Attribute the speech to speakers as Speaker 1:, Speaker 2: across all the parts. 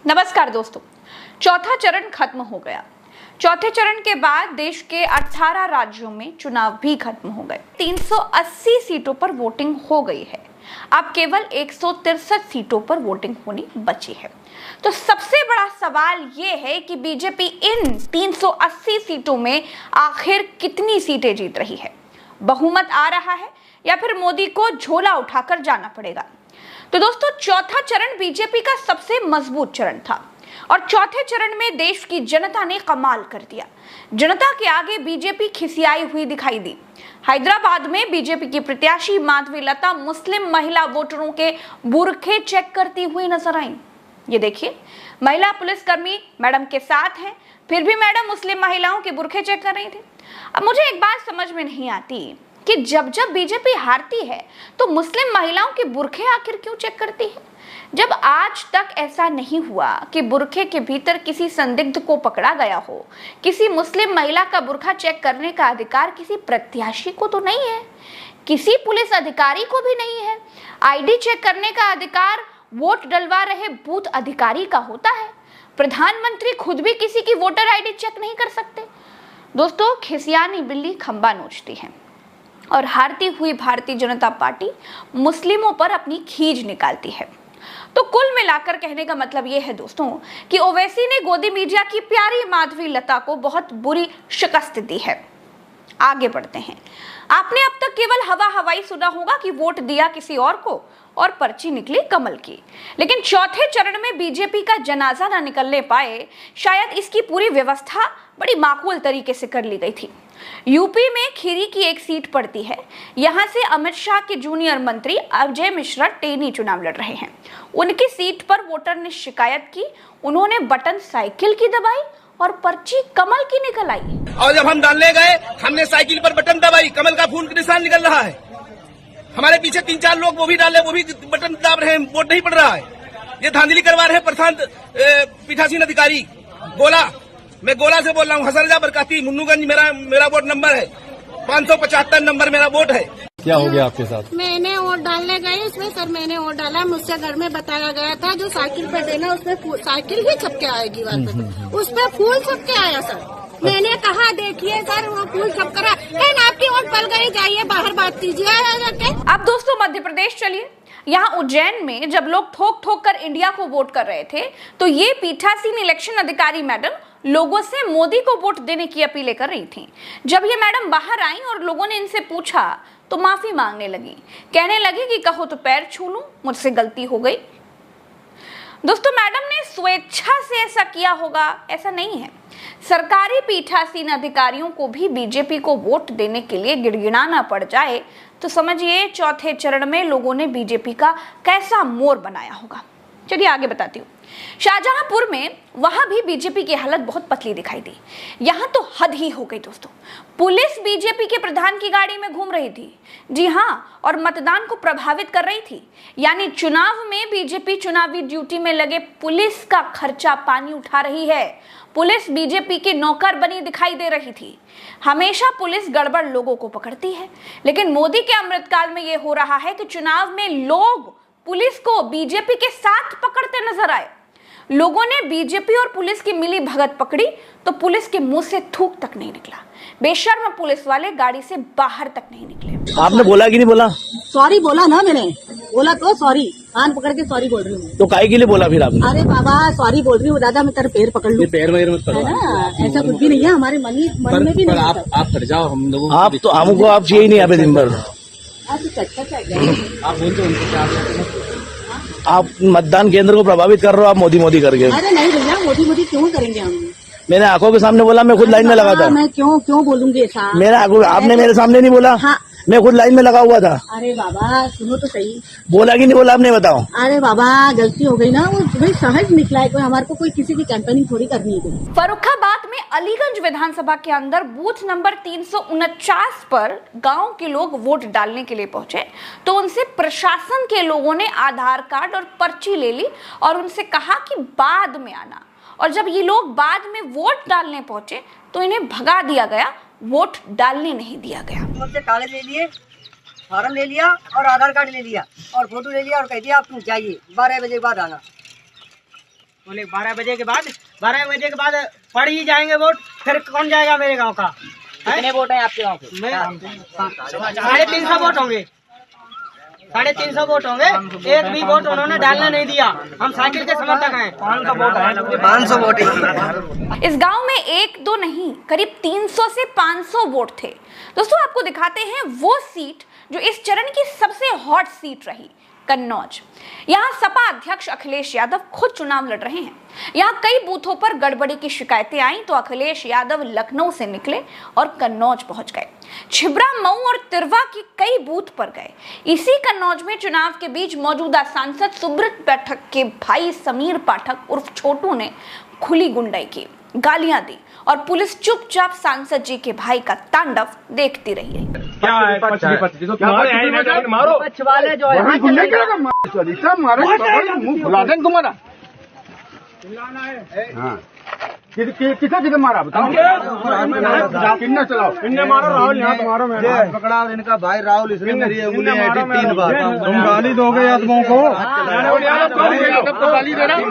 Speaker 1: नमस्कार दोस्तों, चौथा चरण खत्म हो गया। चौथे चरण के बाद देश के 18 राज्यों में चुनाव भी खत्म हो गए। 380 सीटों पर वोटिंग हो गई है। अब केवल 163 सीटों पर वोटिंग होनी बची है। तो सबसे बड़ा सवाल ये है कि बीजेपी इन 380 सीटों में आखिर कितनी सीटें जीत रही है। बहुमत आ रहा है या फिर मोदी को झोला उठाकर जाना पड़ेगा। तो दोस्तों, चौथा चरण बीजेपी का सबसे मजबूत चरण था और चौथे चरण में देश की जनता ने कमाल कर दिया। जनता के आगे बीजेपी खिसियाई हुई दिखाई दी। हैदराबाद में बीजेपी की प्रत्याशी माधवीलता मुस्लिम महिला वोटरों के बुरखे चेक करती हुई नजर आई। ये देखिए, महिला पुलिसकर्मी मैडम के साथ हैं, फिर भी मैडम मुस्लिम महिलाओं के बुरखे चेक कर रही थी। अब मुझे एक बात समझ में नहीं आती कि जब जब बीजेपी हारती है तो मुस्लिम महिलाओं के बुरखे आखिर क्यों चेक करती है, जब आज तक ऐसा नहीं हुआ कि बुरखे के भीतर किसी संदिग्ध को पकड़ा गया हो। किसी मुस्लिम महिला का बुरखा चेक करने का अधिकार किसी प्रत्याशी को तो नहीं है, किसी पुलिस अधिकारी को भी नहीं है। आईडी चेक करने का अधिकार वोट डलवा रहे बूथ अधिकारी का होता है। प्रधानमंत्री खुद भी किसी की वोटर आईडी चेक नहीं कर सकते। दोस्तों, खिसियानी बिल्ली खंबा नोचती है और हारती हुई भारतीय जनता पार्टी मुस्लिमों पर अपनी खींच निकालती है। तो कुल मिलाकर कहने का मतलब यह है दोस्तों कि ओवैसी ने गोदी मीडिया की प्यारी माधवीलता को बहुत बुरी शिकस्त दी है। आगे बढ़ते हैं। आपने अब तक केवल हवाई सुना होगा कि वोट दिया किसी और को और पर्ची निकली कमल की, लेकिन चौथे चरण में बीजेपी का जनाजा ना निकलने पाए, शायद इसकी पूरी व्यवस्था बड़ी माकूल तरीके से कर ली गई थी। यूपी में खीरी की एक सीट पड़ती है। यहां से अमित शाह के जूनियर मंत्री अजय मिश्रा टेनी चुनाव लड़ रहे हैं। उनकी सीट पर वोटर ने शिकायत की, उन्होंने बटन साइकिल की दबाई और पर्ची कमल की निकल आई।
Speaker 2: और जब हम डालने गए, हमने साइकिल पर बटन दबाई, कमल का फूल का निशान निकल रहा है। हमारे पीछे 3-4 लोग वो भी डाले, वो भी बटन दाब रहे हैं, वोट नहीं पड़ रहा है। ये धांधली करवा रहे हैं प्रधान पीठासीन अधिकारी गोला। मैं गोला से बोल रहा हूँ, हसरजा बरकाती, मुन्नूगंज मेरा वोट नंबर है, 575 नंबर मेरा वोट है।
Speaker 3: क्या हो गया आपके साथ?
Speaker 4: मैंने वोट डालने गई, उसमें सर मैंने वोट डाला, मुझसे घर में बताया गया था जो साइकिल पे देना उसमें साइकिल ही छपके आएगी, उसमें फूल छपके आया सर। मैंने कहा देखिए सर वो फूल छप कर आपकी वोट पल गई, जाइए बाहर बात कीजिए।
Speaker 1: अब दोस्तों मध्य प्रदेश चलिए। यहाँ उज्जैन में जब लोग ठोक ठोक कर इंडिया को वोट कर रहे थे तो ये पीठासीन इलेक्शन अधिकारी मैडम लोगों से मोदी को वोट देने की अपीलें कर रही थी। जब ये मैडम बाहर आई और लोगों ने इनसे पूछा तो माफी मांगने लगी, कहने लगी कि कहो तो पैर छू लूं, मुझसे गलती हो गई। दोस्तों, मैडम ने स्वेच्छा से ऐसा किया होगा ऐसा नहीं है। सरकारी पीठासीन अधिकारियों को भी बीजेपी को वोट देने के लिए गिड़गिड़ाना पड़ जाए तो समझिए चौथे चरण में लोगों ने बीजेपी का कैसा मोर बनाया होगा। चलिए आगे बताती हूँ। शाहजहांपुर में वहां भी बीजेपी की हालत बहुत पतली दिखाई दी। यहां तो हद ही हो गई दोस्तों। पुलिस बीजेपी के प्रधान की गाड़ी में घूम रही थी, जी हाँ, और मतदान को प्रभावित कर रही थी। यानी चुनाव में बीजेपी चुनावी ड्यूटी में लगे पुलिस का खर्चा पानी उठा रही है। पुलिस बीजेपी की नौकर बनी दिखाई दे रही थी। हमेशा पुलिस गड़बड़ लोगों को पकड़ती है, लेकिन मोदी के अमृतकाल में यह हो रहा है कि चुनाव में लोग पुलिस को बीजेपी के साथ पकड़ते नजर आए। लोगों ने बीजेपी और पुलिस की मिली भगत पकड़ी तो पुलिस के मुंह से थूक तक नहीं निकला। बेशर्म पुलिस वाले गाड़ी से बाहर तक नहीं निकले।
Speaker 5: आपने बोला कि नहीं बोला?
Speaker 4: सॉरी बोला ना, मैंने बोला तो सॉरी, कान पकड़ के सॉरी बोल रही हूँ।
Speaker 5: तो काहे के लिए बोला फिर आपने?
Speaker 4: अरे बाबा सॉरी बोल रही हूँ, दादा मैं तेरे पैर पकड़ लूँ?
Speaker 5: पैर वगैरह मत
Speaker 4: है ना, ऐसा कुछ भी नहीं है हमारे मन में भी नहीं।
Speaker 3: आप हट जाओ, हम लोगों
Speaker 5: आप तो हमको आप चाहिए नहीं यहाँ पे दिन भर।
Speaker 3: आप बोलते हो
Speaker 5: आप मतदान केंद्र को प्रभावित कर रहे हो आप मोदी करके।
Speaker 4: अरे नहीं भैया, मोदी क्यों करेंगे हम?
Speaker 5: मैंने आंखों के सामने बोला, मैं खुद लाइन में लगा था।
Speaker 4: मैं क्यों बोलूंगी ऐसा?
Speaker 5: मेरा आपने मेरे सामने नहीं बोला।
Speaker 4: हाँ।
Speaker 5: मैं खुद लाइन में लगा हुआ था।
Speaker 4: अरे बाबा सुनो तो सही,
Speaker 5: बोला कि नहीं बोला आपने बताओ।
Speaker 4: अरे बाबा गलती हो गई ना, वो भाई सहज निकला है, कोई हमारे को कोई किसी की कैंपेनिंग थोड़ी करनी है।
Speaker 1: फर्रुखाबाद में अलीगंज विधानसभा के अंदर बूथ नंबर 349 पर गांव के लोग वोट डालने के लिए पहुंचे तो उनसे प्रशासन के लोगों ने आधार कार्ड और पर्ची ले ली और उनसे कहा कि बाद में आना। और जब ये लोग बाद में वोट डालने पहुंचे तो इन्हें भगा दिया गया, वोट डालने नहीं दिया गया।
Speaker 6: मुझसे कागज ले लिए, फॉर्म ले लिया और आधार कार्ड ले लिया और फोटो ले लिया और कह दिया आप तुम जाइए 12 बजे बाद आना।
Speaker 7: बोले 12 बजे के बाद पड़ ही जाएंगे वोट, फिर कौन जाएगा मेरे गांव का?
Speaker 6: कितने वोट हैं आपके गांव के?
Speaker 7: 350 वोट होंगे, 350 वोट होंगे। एक भी वोट उन्होंने डालने नहीं दिया। हम साइकिल के समर्थक हैं।
Speaker 6: 500 वोट।
Speaker 1: इस गांव में 1-2 नहीं, करीब 300 से 500 वोट थे। दोस्तों आपको दिखाते हैं वो सीट जो इस चरण की सबसे हॉट सीट रही, कन्नौज। यहाँ सपा अध्यक्ष अखिलेश यादव खुद चुनाव लड़ रहे हैं। यहाँ कई बूथों पर गड़बड़ी की शिकायतें आई तो अखिलेश यादव लखनऊ से निकले और कन्नौज पहुंच गए। छिबरा, मऊ और तिरवा की कई बूथ पर गए। इसी कन्नौज में चुनाव के बीच मौजूदा सांसद सुब्रत पाठक के भाई समीर पाठक उर्फ छोटू ने खुली गुंडाई की, गालियां दी और पुलिस चुपचाप सांसद जी के भाई का तांडव देखती रही।
Speaker 5: क्या है पक्ष मारो
Speaker 6: पक्ष वाले जो है
Speaker 5: तुम्हारा किसे मारा बताओ? किन्ने चलाओ, किन्ने मारो? राहुल यहाँ तुम्हारो में
Speaker 8: पकड़ा इनका भाई राहुल, इसने मेरी उंगली ऐठी 3 बार।
Speaker 5: तुम गाली दोगे आदमों को? गाली दे रहे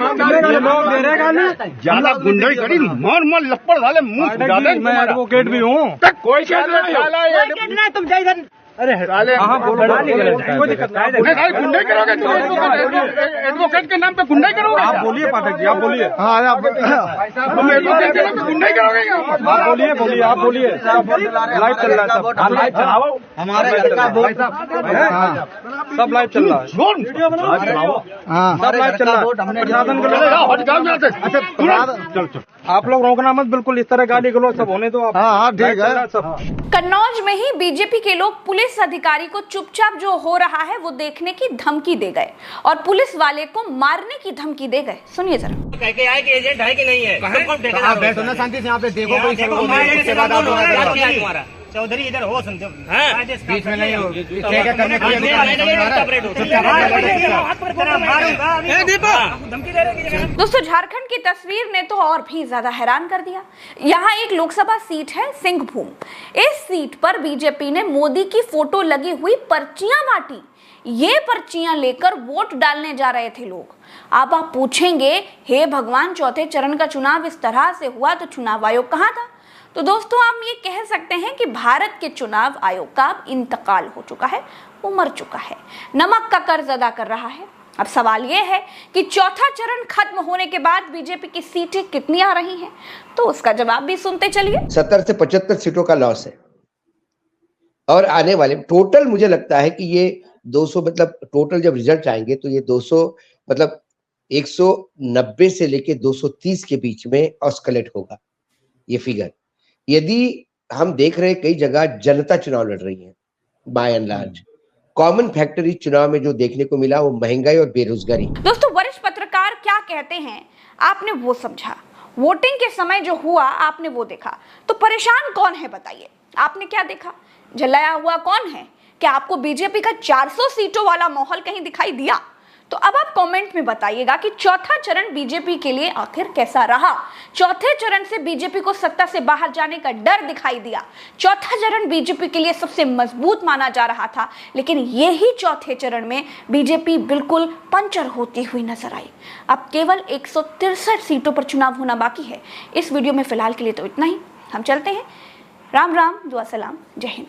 Speaker 5: गाली, ज्यादा गुंडाई करी, मार लपड़ डाले मुंह। मैं एडवोकेट भी हूँ। कोई नहीं, तुम जय धन। अरे कोई दिक्कत नहीं, गुंडाई करोगे? एडवोकेट के नाम पे गुंडाई करोगे? आप बोलिए पाठक जी, आप बोलिए। हाँ, तुम एडवोकेट के नाम पे गुंडाई करोगे? आप बोलिए, आप बोलिए। लाइव चल रहा है, सब लाइव चलाओ। हमारे घर का वोट सब लाइव चल रहा है, वीडियो बनाओ, सब लाइव चल रहा है। प्रशासन को आप लोग रोकना मत, बिल्कुल इस तरह गाली गलौज सब होने दो। हाँ ठीक है।
Speaker 1: कन्नौज में ही बीजेपी के लोग पुलिस अधिकारी को चुपचाप जो हो रहा है वो देखने की धमकी दे गए और पुलिस वाले को मारने की धमकी दे गए। सुनिए जरा।
Speaker 7: कह के आए कि एजेंट है कि नहीं है?
Speaker 8: शांति से यहाँ पे देखो,
Speaker 7: चौधरी इधर हो समझो,
Speaker 8: बीच में नहीं हो।
Speaker 1: दोस्तों झारखंड की तस्वीर ने तो और भी ज्यादा हैरान कर दिया। यहाँ एक लोकसभा सीट है सिंहभूम। इस सीट पर बीजेपी ने मोदी की फोटो लगी हुई पर्चियां बांटी। ये पर्चियां लेकर वोट डालने जा रहे थे लोग। अब आप पूछेंगे, हे भगवान, चौथे चरण का चुनाव इस तरह से हुआ तो चुनाव आयोग कहां था? तो दोस्तों हम ये कह सकते हैं कि भारत के चुनाव आयोग का अब इंतकाल हो चुका है, वो मर चुका है, नमक का कर्ज अदा कर रहा है। अब सवाल ये है कि चौथा चरण खत्म होने के बाद बीजेपी की सीटें कितनी आ रही हैं, तो उसका जवाब भी सुनते चलिए।
Speaker 9: 70 से 75 सीटों का लॉस है और आने वाले टोटल मुझे लगता है कि ये 200 मतलब टोटल जब रिजल्ट आएंगे तो ये 200 मतलब 190 से लेके 230 के बीच में ऑस्कलेट होगा ये फिगर। यदि हम देख रहे हैं कई जगह जनता चुनाव लड़ रही है, by and large common factor इस चुनाव में जो देखने को मिला वो महंगाई और बेरोजगारी।
Speaker 1: दोस्तों वरिष्ठ पत्रकार क्या कहते हैं आपने वो समझा, वोटिंग के समय जो हुआ आपने वो देखा, तो परेशान कौन है बताइए? आपने क्या देखा? जलाया हुआ कौन है? क्या आपको बीजेपी का 400 सीटों वाला माहौल कहीं दिखाई दिया? तो अब आप कमेंट में बताइएगा कि चौथा चरण बीजेपी के लिए आखिर कैसा रहा। चौथे चरण से बीजेपी को सत्ता से बाहर जाने का डर दिखाई दिया। चौथा चरण बीजेपी के लिए सबसे मजबूत माना जा रहा था, लेकिन यही चौथे चरण में बीजेपी बिल्कुल पंचर होती हुई नजर आई। अब केवल 163 सीटों पर चुनाव होना बाकी है। इस वीडियो में फिलहाल के लिए तो इतना ही। हम चलते हैं। राम राम, दुआ सलाम, जय हिंद।